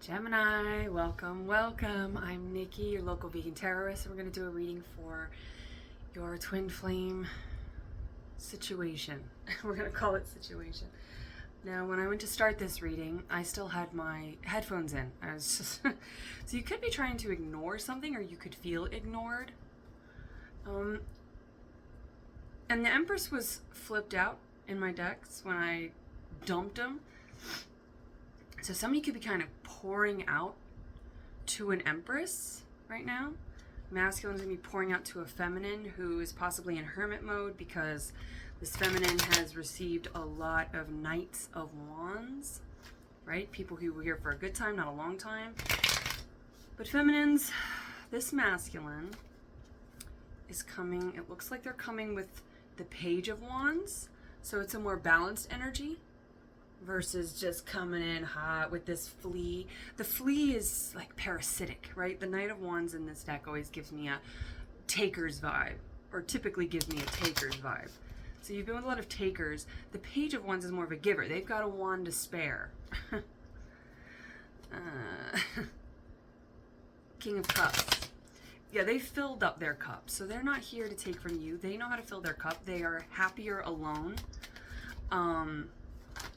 Gemini, welcome, welcome. I'm Nikki, your local vegan terrorist, and we're going to do a reading for your twin flame situation. We're going to call it situation. Now, when I went to start this reading, I still had my headphones in. I was just so you could be trying to ignore something, or you could feel ignored. And the Empress was flipped out in my decks when I dumped them. So somebody could be kind of pouring out to an Empress right now. Masculine's going to be pouring out to a feminine who is possibly in hermit mode because this feminine has received a lot of Knights of Wands, right? People who were here for a good time, not a long time. But feminines, this masculine is coming, it looks like they're coming with the Page of Wands. So it's a more balanced energy versus just coming in hot with this flea. The flea is like parasitic, right? The Knight of Wands in this deck always gives me a taker's vibe, or typically gives me a taker's vibe. So you've been with a lot of takers. The Page of Wands is more of a giver. They've got a wand to spare. King of Cups. Yeah, they filled up their cup. So they're not here to take from you. They know how to fill their cup. They are happier alone.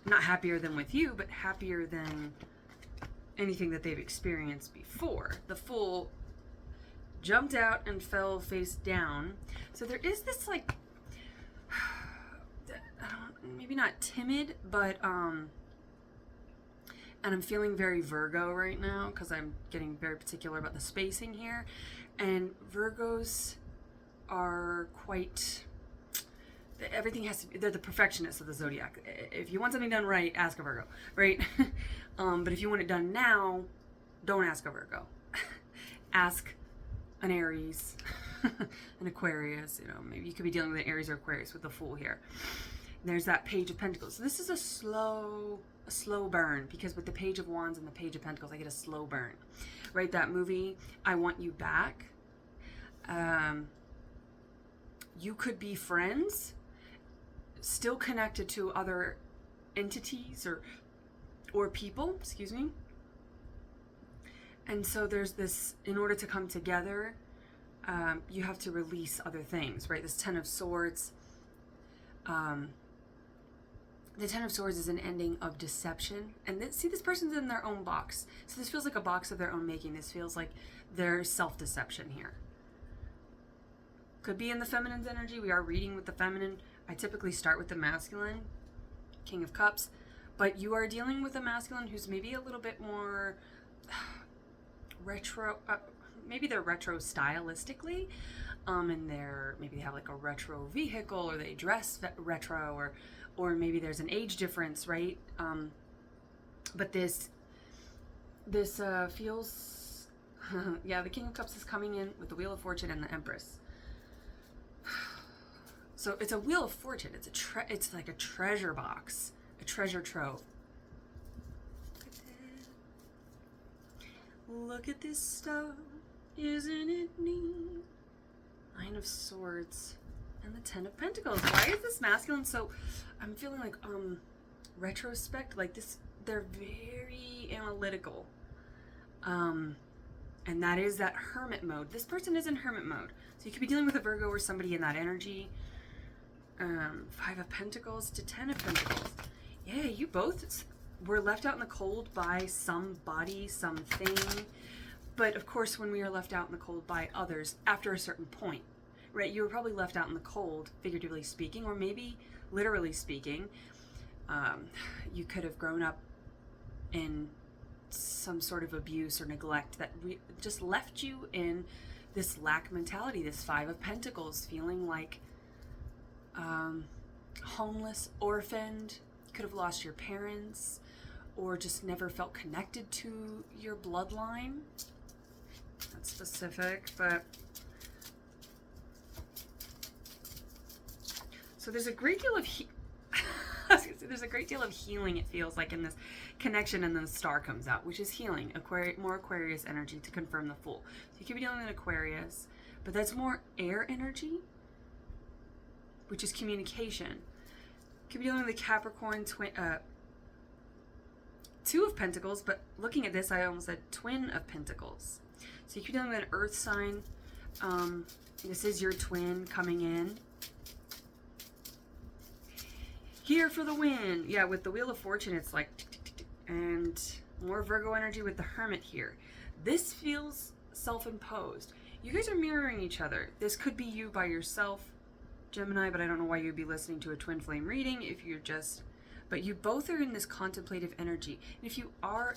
Not happier than with you, but happier than anything that they've experienced before. The Fool jumped out and fell face down. So there is this like, maybe not timid, but, and I'm feeling very Virgo right now because I'm getting very particular about the spacing here. And Virgos are quite... everything has to be, they're the perfectionists of the zodiac. If you want something done right, ask a Virgo, right? But if you want it done now, don't ask a Virgo. Ask an Aries, an Aquarius. You know, maybe you could be dealing with an Aries or Aquarius with the Fool here. There's that Page of Pentacles. So this is a slow burn, because with the Page of Wands and the Page of Pentacles, I get a slow burn, right? That movie, I Want You Back. You could be friends, still connected to other entities or people, excuse me. And so there's this, in order to come together, you have to release other things, right? This Ten of Swords. The Ten of Swords is an ending of deception. And see, this person's in their own box. So this feels like a box of their own making. This feels like their self-deception here. Could be in the feminine's energy. We are reading with the feminine. I typically start with the masculine, King of Cups. But you are dealing with a masculine who's maybe a little bit more retro. Maybe they're retro stylistically. And maybe they have like a retro vehicle, or they dress retro, or maybe there's an age difference, right? But this feels, yeah, the King of Cups is coming in with the Wheel of Fortune and the Empress. So it's a Wheel of Fortune. It's like a treasure box, a treasure trove. Look at this stuff, isn't it neat? Nine of Swords and the Ten of Pentacles. Why is this masculine so? I'm feeling like retrospect, like this. They're very analytical, and that is that hermit mode. This person is in hermit mode, so you could be dealing with a Virgo or somebody in that energy. Five of Pentacles to Ten of Pentacles. Yeah, you both were left out in the cold by somebody, something. But of course, when we are left out in the cold by others after a certain point, right? You were probably left out in the cold, figuratively speaking, or maybe literally speaking. You could have grown up in some sort of abuse or neglect that just left you in this lack mentality, this Five of Pentacles, feeling like homeless, orphaned. You could have lost your parents, or just never felt connected to your bloodline. That's specific, but so there's a great deal of there's a great deal of healing, it feels like, in this connection, and then the Star comes out, which is healing, more Aquarius energy to confirm the Fool. So you could be dealing with an Aquarius, but that's more air energy, which is communication. You could be dealing with a Capricorn, Two of Pentacles, but looking at this, I almost said Twin of Pentacles. So you keep dealing with an earth sign. This is your twin coming in. Here for the win. Yeah, with the Wheel of Fortune, it's like, tick, tick, tick, tick, and more Virgo energy with the Hermit here. This feels self-imposed. You guys are mirroring each other. This could be you by yourself, Gemini, but I don't know why you'd be listening to a twin flame reading if you're just, but you both are in this contemplative energy. And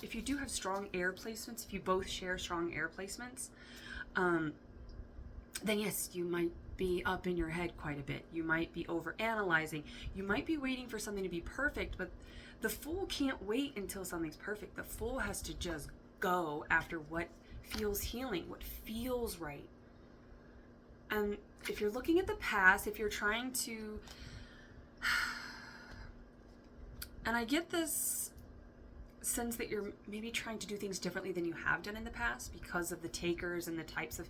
if you do have strong air placements, if you both share strong air placements, then yes, you might be up in your head quite a bit. You might be over analyzing. You might be waiting for something to be perfect, but the Fool can't wait until something's perfect. The Fool has to just go after what feels healing, what feels right. And if you're looking at the past, if you're trying to, and I get this sense that you're maybe trying to do things differently than you have done in the past because of the takers and the types of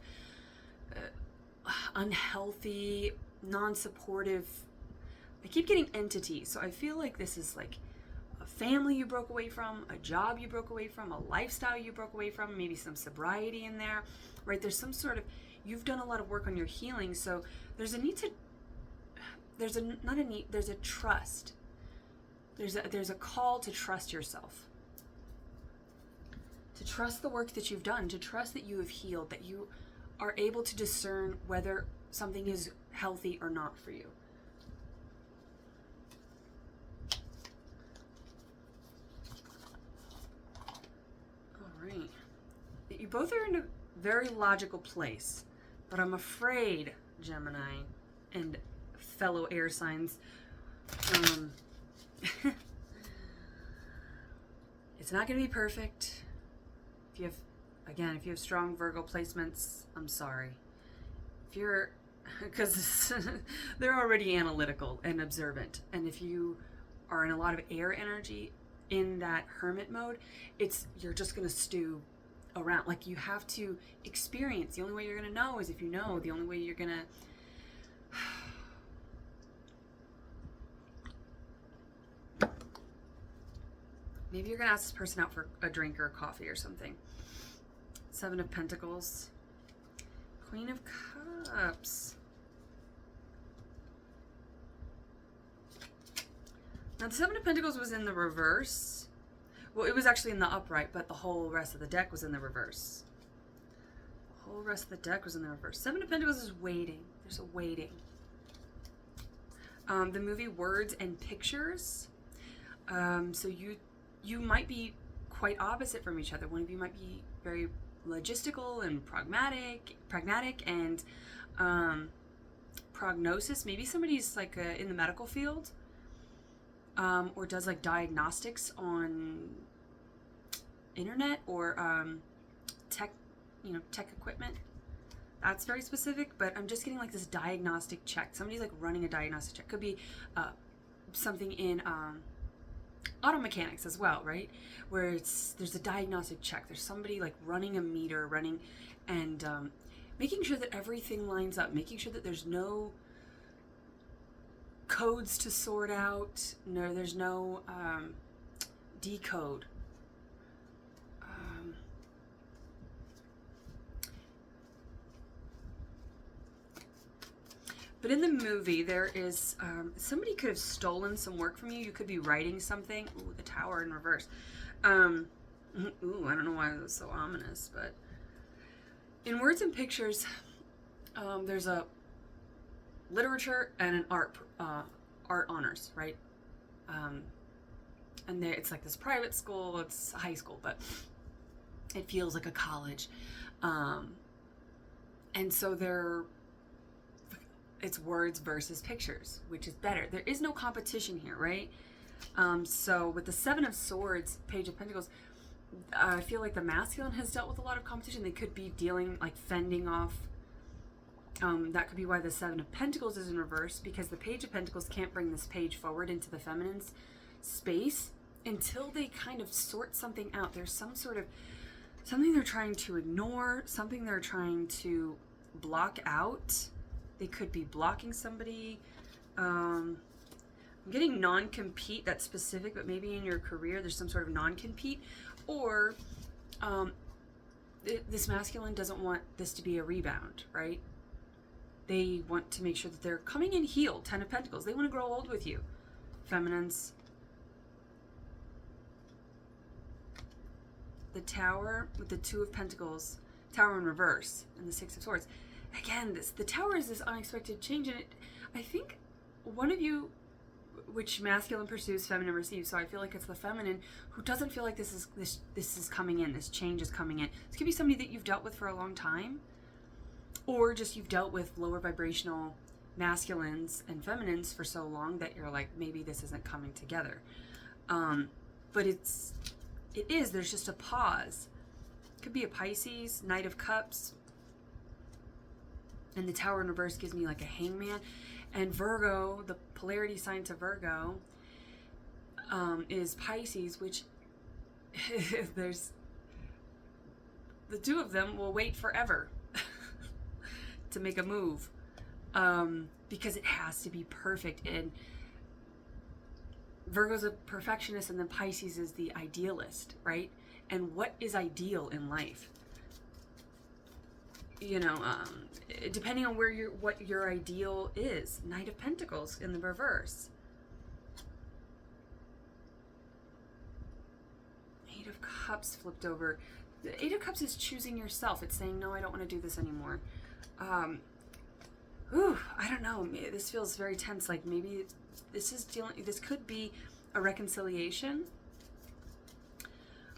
unhealthy, non-supportive, I keep getting entities. So I feel like this is like a family you broke away from, a job you broke away from, a lifestyle you broke away from, maybe some sobriety in there, right? There's some sort of, you've done a lot of work on your healing. So there's a need to, there's a trust. There's a call to trust yourself. To trust the work that you've done, to trust that you have healed, that you are able to discern whether something is healthy or not for you. All right. You both are in a very logical place, but I'm afraid, Gemini and fellow air signs, it's not going to be perfect. If you have strong Virgo placements, I'm sorry. Because they're already analytical and observant. And if you are in a lot of air energy in that hermit mode, you're just going to stew around. Like, you have to experience. The only way you're going to know is if you know. The only way you're going to... Maybe you're going to ask this person out for a drink or a coffee or something. Seven of Pentacles. Queen of Cups. Now, the Seven of Pentacles was in the reverse. Well, it was actually in the upright, but the whole rest of the deck was in the reverse. The whole rest of the deck was in the reverse. Seven of Pentacles is waiting. There's a waiting. The movie Words and Pictures. So you might be quite opposite from each other. One of you might be very logistical and pragmatic and prognosis. Maybe somebody's like in the medical field, or does like diagnostics on internet or tech equipment. That's very specific, but I'm just getting like this diagnostic check. Somebody's like running a diagnostic check. Could be something in auto mechanics as well, right? Where there's a diagnostic check. There's somebody like running a meter, and making sure that everything lines up, making sure that there's no codes to sort out. No, there's no decode. But in the movie, there is, somebody could have stolen some work from you. You could be writing something. Ooh, the Tower in reverse. Ooh, I don't know why it was so ominous, but in Words and Pictures, there's a literature and an art honors, right? And it's like this private school. It's high school, but it feels like a college. And so it's words versus pictures, which is better. There is no competition here, right? So with the Seven of Swords, Page of Pentacles, I feel like the masculine has dealt with a lot of competition. They could be fending off. That could be why the Seven of Pentacles is in reverse, because the Page of Pentacles can't bring this page forward into the feminine's space until they kind of sort something out. There's something they're trying to ignore, something they're trying to block out. They could be blocking somebody. I'm getting non-compete, that's specific, but maybe in your career there's some sort of non-compete, or this masculine doesn't want this to be a rebound, right? They want to make sure that they're coming in healed. 10 of Pentacles. They want to grow old with you. Feminines. The Tower with the 2 of Pentacles. Tower in reverse. And the 6 of Swords. Again, the Tower is this unexpected change. And I think one of you, which masculine pursues, feminine receives. So I feel like it's the feminine who doesn't feel like this is coming in. This change is coming in. This could be somebody that you've dealt with for a long time. Or just you've dealt with lower vibrational masculines and feminines for so long that you're like, maybe this isn't coming together. But it is. There's just a pause. Could be a Pisces, Knight of Cups. And the Tower in reverse gives me like a Hangman. And Virgo, the polarity sign to Virgo, is Pisces, which there's the 2 of them will wait forever to make a move, because it has to be perfect. And Virgo's a perfectionist, and then Pisces is the idealist, right? And what is ideal in life? You know, depending on what your ideal is. Knight of Pentacles in the reverse. 8 of Cups flipped over. The 8 of Cups is choosing yourself. It's saying, no, I don't want to do this anymore. I don't know. This feels very tense. Like maybe this could be a reconciliation.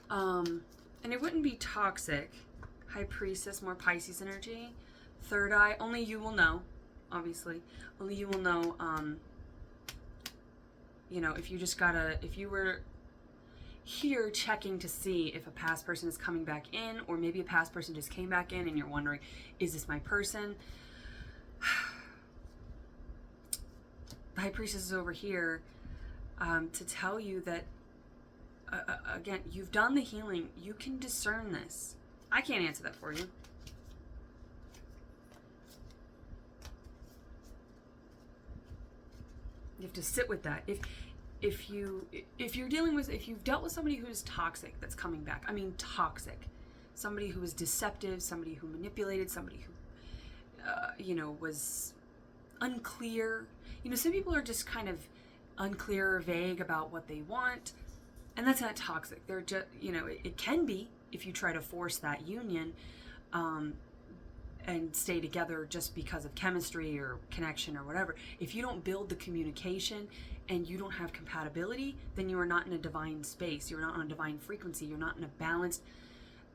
And it wouldn't be toxic. High Priestess, more Pisces energy. Third Eye, only you will know, obviously. Only you will know, you know, if you were here checking to see if a past person is coming back in, or maybe a past person just came back in and you're wondering, is this my person? The High Priestess is over here to tell you that, again, you've done the healing. You can discern this. I can't answer that for you. You have to sit with that. If you've dealt with somebody who's toxic that's coming back, I mean toxic, somebody who was deceptive, somebody who manipulated, somebody who, you know, was unclear. You know, some people are just kind of unclear or vague about what they want, and that's not toxic. They're just, you know, it can be if you try to force that union and stay together just because of chemistry or connection or whatever. If you don't build the communication and you don't have compatibility, then you are not in a divine space. You're not on a divine frequency. You're not in a balanced,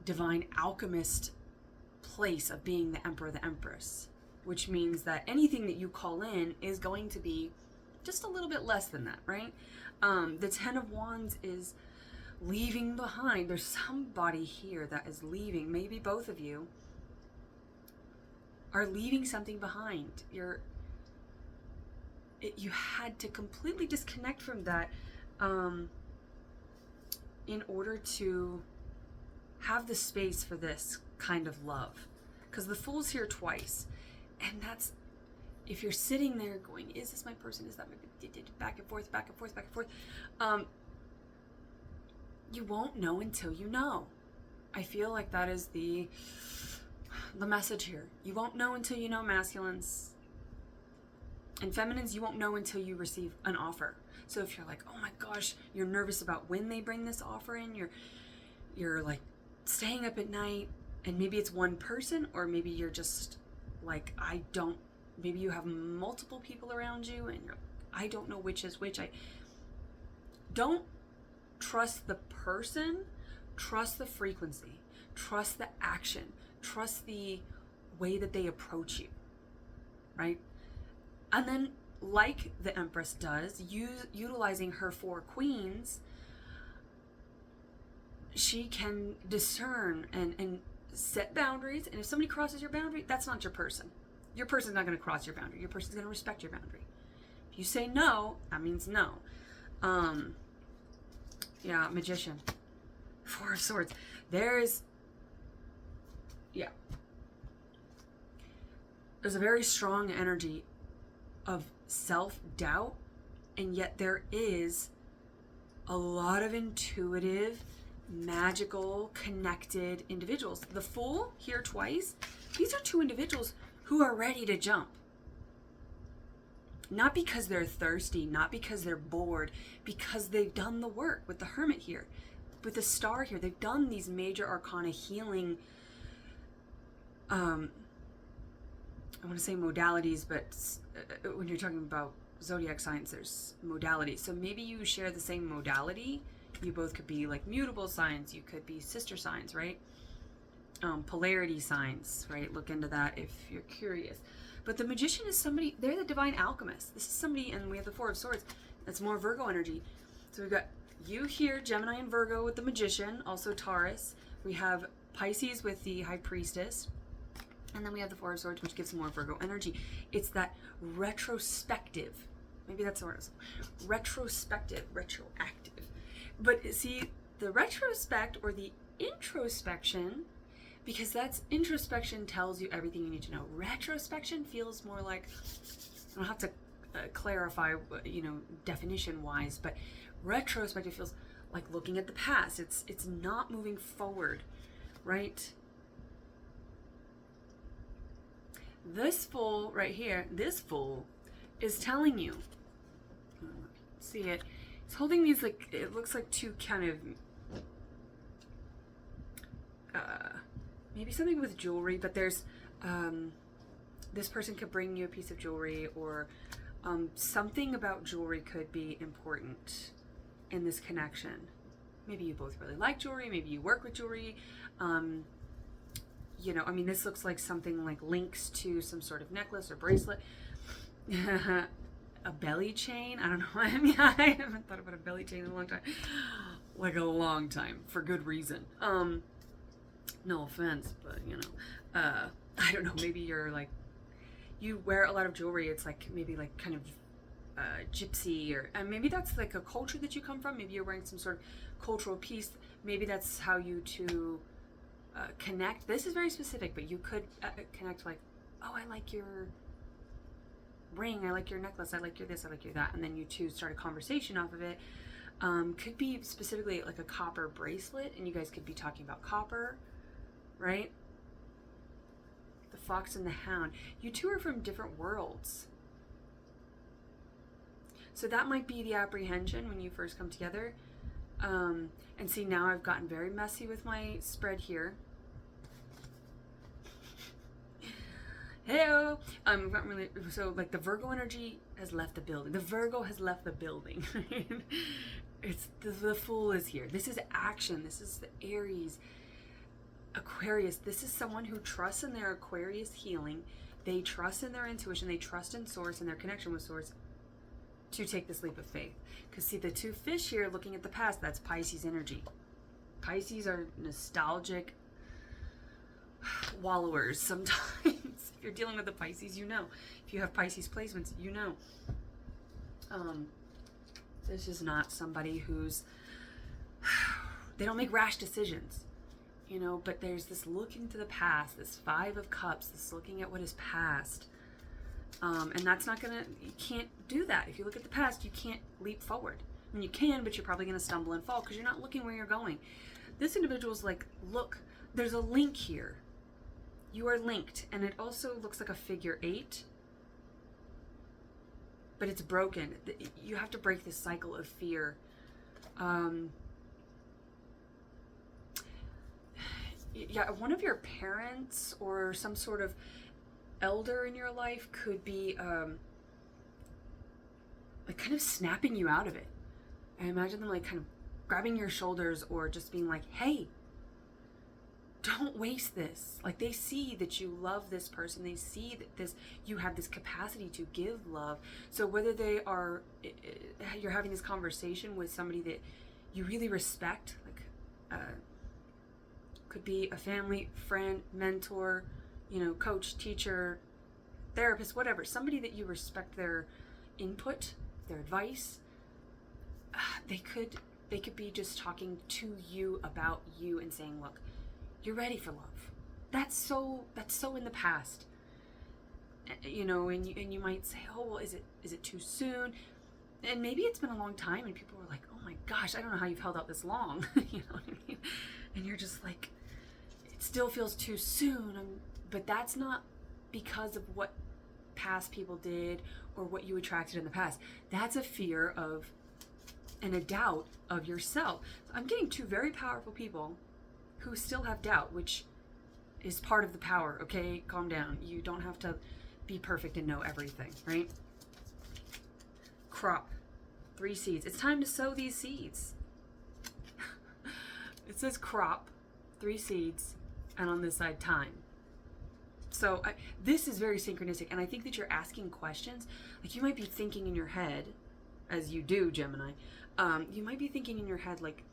divine alchemist place of being the Emperor, the Empress, which means that anything that you call in is going to be just a little bit less than that, right? The 10 of Wands is leaving behind. There's somebody here that is leaving. Maybe both of you are leaving something behind. You had to completely disconnect from that in order to have the space for this kind of love. Because the Fool's here twice. And that's, if you're sitting there going, is this my person? Is that my, back and forth, back and forth, back and forth. You won't know until you know. I feel like that is the message here. You won't know until you know, masculines. And feminines, you won't know until you receive an offer. So if you're like, oh my gosh, you're nervous about when they bring this offer in, you're like staying up at night, and maybe it's one person, or maybe you're just like, maybe you have multiple people around you and I don't know which is which. I don't trust the person, trust the frequency, trust the action, trust the way that they approach you, right? And then, like the Empress does, utilizing her 4 queens, she can discern and set boundaries. And if somebody crosses your boundary, that's not your person. Your person's not going to cross your boundary. Your person's going to respect your boundary. If you say no, that means no. Yeah, Magician. 4 of Swords. There's a very strong energy of self-doubt And yet there is a lot of intuitive, magical, connected individuals. The Fool here twice, these are two individuals who are ready to jump. Not because they're thirsty, not because they're bored, because they've done the work with the Hermit here, with the Star here. They've done these major arcana healing, I want to say modalities, but when you're talking about zodiac signs, there's modalities. So maybe you share the same modality. You both could be like mutable signs. You could be sister signs, right? Polarity signs, right? Look into that if you're curious. But the Magician is somebody, they're the divine alchemist. This is somebody, and we have the Four of Swords. That's more Virgo energy. So we've got you here, Gemini and Virgo with the Magician, also Taurus. We have Pisces with the High Priestess. And then we have the Four of Swords, which gives more Virgo energy. It's that retrospective. Maybe that's the word. Retrospective, retroactive. But see, the retrospect or the introspection, because that's introspection tells you everything you need to know. Retrospection feels more like, I don't have to clarify, definition-wise, but retrospective feels like looking at the past. It's not moving forward, right? This Fool right here, this Fool is telling you, see it, it's holding these, like, it looks like two kind of, maybe something with jewelry, but there's, this person could bring you a piece of jewelry, or something about jewelry could be important in this connection. Maybe you both really like jewelry, maybe you work with jewelry, this looks like something like links to some sort of necklace or bracelet. A belly chain? I don't know. I haven't thought about a belly chain in a long time. Like a long time, for good reason. No offense, but I don't know. Maybe you're like, you wear a lot of jewelry. It's like maybe like kind of gypsy, and maybe that's like a culture that you come from. Maybe you're wearing some sort of cultural piece. Maybe that's how you two connect. This is very specific, but you could connect like, oh, I like your ring, I like your necklace, I like your this, I like your that, and then you two start a conversation off of it. Could be specifically like a copper bracelet, and you guys could be talking about copper, right? The Fox and the Hound. You two are from different worlds. So that might be the apprehension when you first come together. And see, now I've gotten very messy with my spread here. Hello. Not really, so like the Virgo energy has left the building. The Virgo has left the building. It's the Fool is here. This is action. This is the Aries, Aquarius. This is someone who trusts in their Aquarius healing. They trust in their intuition. They trust in Source and their connection with Source to take this leap of faith. Because see, the two fish here looking at the past, that's Pisces energy. Pisces are nostalgic wallowers sometimes. If you're dealing with the Pisces, you know. If you have Pisces placements, you know. This is not somebody who's, they don't make rash decisions, but there's this looking to the past, this Five of Cups, this looking at what is past. And that's not you can't do that. If you look at the past, you can't leap forward. I mean, you can, but you're probably going to stumble and fall because you're not looking where you're going. This individual's like, look, there's a link here. You are linked. And it also looks like a figure 8. But it's broken. You have to break this cycle of fear. Yeah, one of your parents or some sort of elder in your life could be like kind of snapping you out of it. I imagine them like kind of grabbing your shoulders or just being like, hey, don't waste this. Like they see that you love this person. They see that you have this capacity to give love. So whether you're having this conversation with somebody that you really respect, like could be a family, friend, mentor, coach, teacher, therapist, whatever, somebody that you respect their input, their advice, they could be just talking to you about you and saying, look, you're ready for love. That's so in the past. And you might say, oh, well, is it too soon? And maybe it's been a long time and people were like, oh my gosh, I don't know how you've held out this long. You know what I mean? And you're just like, it still feels too soon. But that's not because of what past people did or what you attracted in the past. That's a fear of and a doubt of yourself. I'm getting two very powerful people who still have doubt, which is part of the power, okay? Calm down. You don't have to be perfect and know everything, right? Crop. 3 seeds. It's time to sow these seeds. It says crop, 3 seeds, and on this side, time. So this is very synchronistic, and I think that you're asking questions. Like, you might be thinking in your head, as you do, Gemini, you might be thinking in your head, like,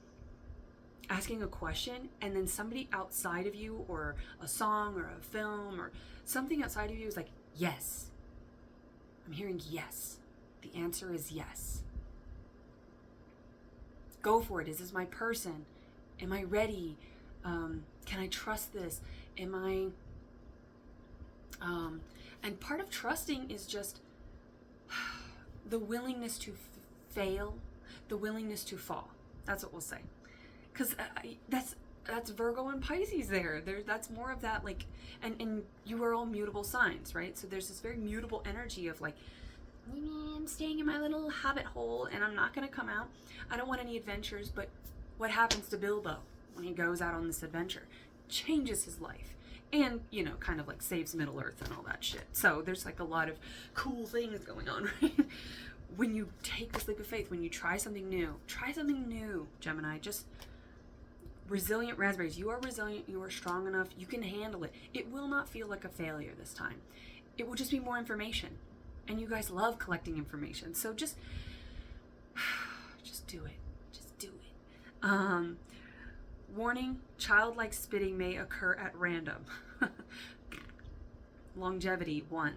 asking a question, and then somebody outside of you, or a song, or a film, or something outside of you is like, yes. I'm hearing yes. The answer is yes. Go for it. Is this my person? Am I ready? Can I trust this? Am I... and part of trusting is just the willingness to fail, the willingness to fall. That's what we'll say. Because that's Virgo and Pisces there. That's more of that, like, and you are all mutable signs, right? So there's this very mutable energy of like, I'm staying in my little habit hole and I'm not going to come out. I don't want any adventures. But what happens to Bilbo when he goes out on this adventure? Changes his life. And, you know, kind of like saves Middle Earth and all that shit. So there's like a lot of cool things going on, right? When you take this leap of faith, when you try something new, Gemini. Just resilient raspberries. You are resilient. You are strong enough. You can handle it. It will not feel like a failure this time. It will just be more information. And you guys love collecting information. So just do it. Just do it. Warning, childlike spitting may occur at random. Longevity, 1.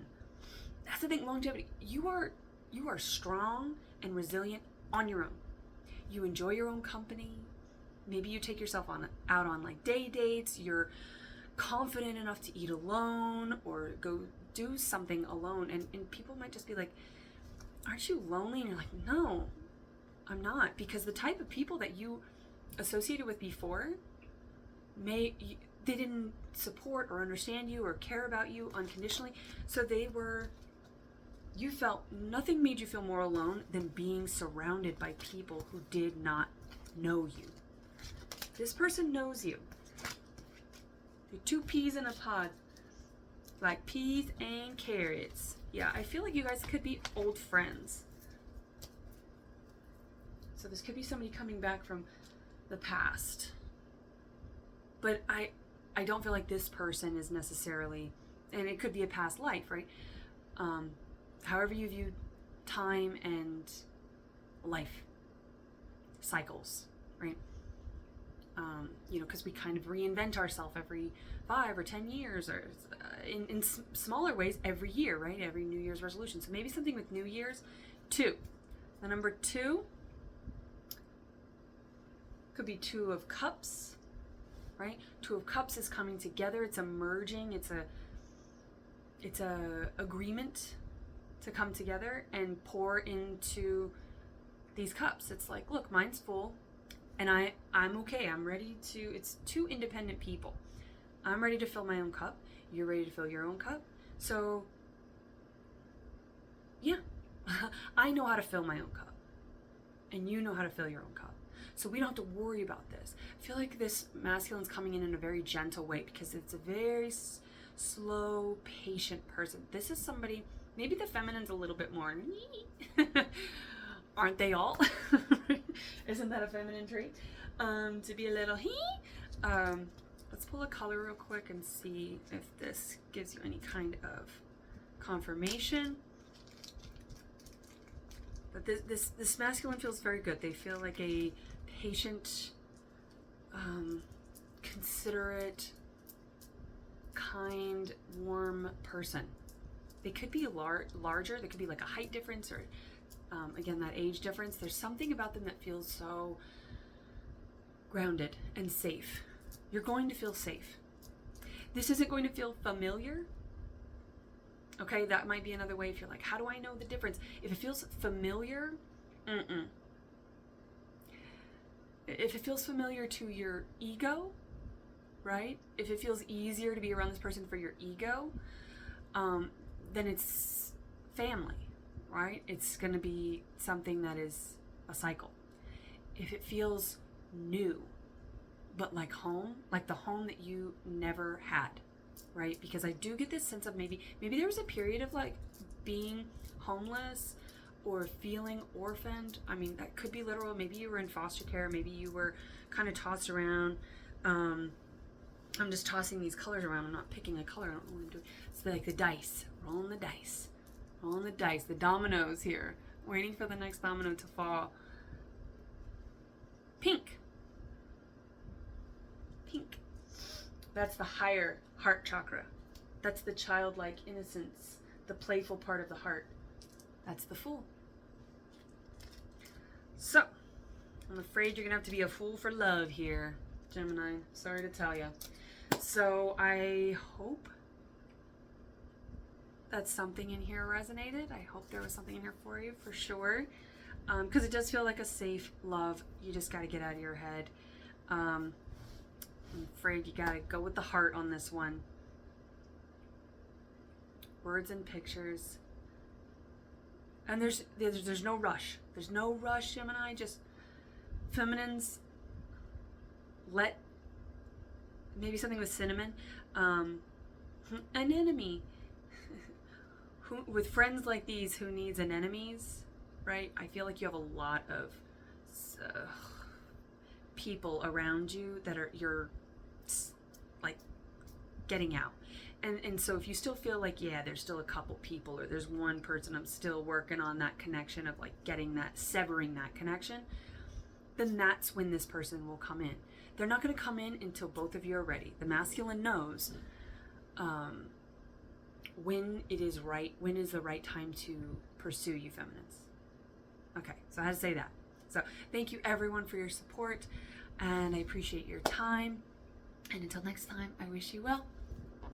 That's the thing, longevity. You are strong and resilient on your own. You enjoy your own company. Maybe you take yourself out on like day dates. You're confident enough to eat alone or go do something alone. And people might just be like, aren't you lonely? And you're like, no, I'm not. Because the type of people that you associated with before, they didn't support or understand you or care about you unconditionally. So you felt, nothing made you feel more alone than being surrounded by people who did not know you. This person knows you. You're 2 peas in a pod. Like peas and carrots. Yeah, I feel like you guys could be old friends. So this could be somebody coming back from the past. But I don't feel like this person is necessarily, and it could be a past life, right? However you view time and life cycles, right? You know, because we kind of reinvent ourselves every 5 or 10 years, or in smaller ways every year, right? Every New Year's resolution. So maybe something with New Year's. 2. The number 2 could be 2 of Cups, right? 2 of Cups is coming together. It's a merging. It's a agreement to come together and pour into these cups. It's like, look, mine's full. And I'm okay. I'm ready to, it's 2 independent people. I'm ready to fill my own cup. You're ready to fill your own cup. So, yeah. I know how to fill my own cup. And you know how to fill your own cup. So we don't have to worry about this. I feel like this masculine's coming in a very gentle way because it's a very slow, patient person. This is somebody, maybe the feminine's a little bit more, aren't they all? Isn't that a feminine trait? To be a little let's pull a color real quick and see if this gives you any kind of confirmation. But this masculine feels very good. They feel like a patient, considerate, kind, warm person. They could be larger. There could be like a height difference or again, that age difference. There's something about them that feels so grounded and safe. You're going to feel safe. This isn't going to feel familiar. Okay, that might be another way if you're like, how do I know the difference? If it feels familiar, Mm-mm. If it feels familiar to your ego, right? If it feels easier to be around this person for your ego, then it's family, right? It's going to be something that is a cycle. If it feels new, but like home, like the home that you never had, right? Because I do get this sense of maybe there was a period of like being homeless or feeling orphaned. I mean, that could be literal. Maybe you were in foster care. Maybe you were kind of tossed around. I'm just tossing these colors around. I'm not picking a color. I don't know what I'm doing. It's like the dice. Rolling the dice. Rolling the dice. The dominoes here. Waiting for the next domino to fall. Pink. Pink. That's the higher heart chakra. That's the childlike innocence. The playful part of the heart. That's the Fool. So, I'm afraid you're going to have to be a fool for love here, Gemini. Sorry to tell you. So I hope that something in here resonated. I hope there was something in here for you, for sure. Because it does feel like a safe love. You just got to get out of your head. I'm afraid you got to go with the heart on this one. Words and pictures. And there's no rush. There's no rush, Gemini. Just feminines, let maybe something with cinnamon. An enemy. With friends like these, who needs an enemies, right? I feel like you have a lot of people around you that are you're like getting out. And so if you still feel like, yeah, there's still a couple people, or there's one person I'm still working on that connection of like getting that, severing that connection, then that's when this person will come in. They're not going to come in until both of you are ready. The masculine knows when it is right, when is the right time to pursue you feminines. Okay, so I had to say that. So thank you everyone for your support, and I appreciate your time. And until next time, I wish you well.